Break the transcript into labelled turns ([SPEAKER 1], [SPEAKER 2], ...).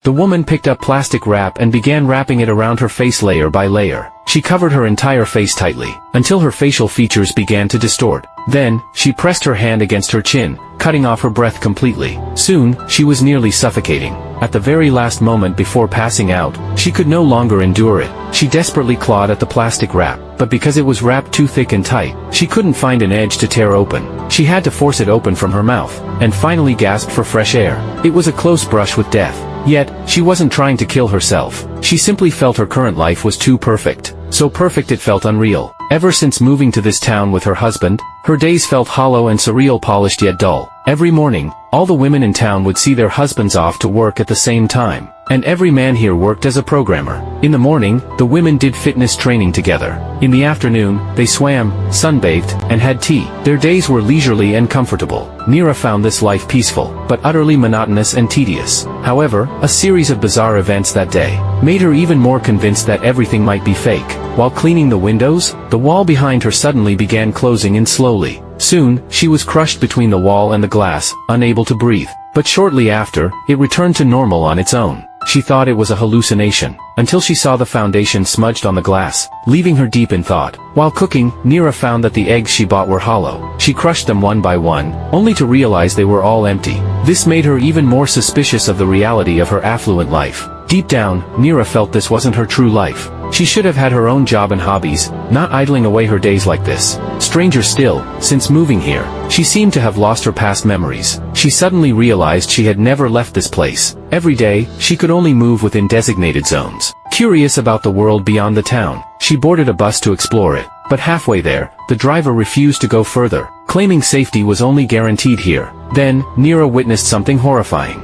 [SPEAKER 1] The woman picked up plastic wrap and began wrapping it around her face layer by layer. She covered her entire face tightly, until her facial features began to distort. Then, she pressed her hand against her chin, cutting off her breath completely. Soon, she was nearly suffocating. At the very last moment before passing out, she could no longer endure it. She desperately clawed at the plastic wrap, but because it was wrapped too thick and tight, she couldn't find an edge to tear open. She had to force it open from her mouth, and finally gasped for fresh air. It was a close brush with death. Yet, she wasn't trying to kill herself. She simply felt her current life was too perfect. So perfect it felt unreal. Ever since moving to this town with her husband, her days felt hollow and surreal, polished yet dull. Every morning, all the women in town would see their husbands off to work at the same time. And every man here worked as a programmer. In the morning, the women did fitness training together. In the afternoon, they swam, sunbathed, and had tea. Their days were leisurely and comfortable. Neera found this life peaceful, but utterly monotonous and tedious. However, a series of bizarre events that day made her even more convinced that everything might be fake. While cleaning the windows, the wall behind her suddenly began closing in slowly. Soon, she was crushed between the wall and the glass, unable to breathe. But shortly after, it returned to normal on its own. She thought it was a hallucination, until she saw the foundation smudged on the glass, leaving her deep in thought. While cooking, Neera found that the eggs she bought were hollow. She crushed them one by one, only to realize they were all empty. This made her even more suspicious of the reality of her affluent life. Deep down, Neera felt this wasn't her true life. She should have had her own job and hobbies, not idling away her days like this. Stranger still, since moving here, she seemed to have lost her past memories. She suddenly realized she had never left this place. Every day, she could only move within designated zones. Curious about the world beyond the town, she boarded a bus to explore it. But halfway there, the driver refused to go further, claiming safety was only guaranteed here. Then, Neera witnessed something horrifying.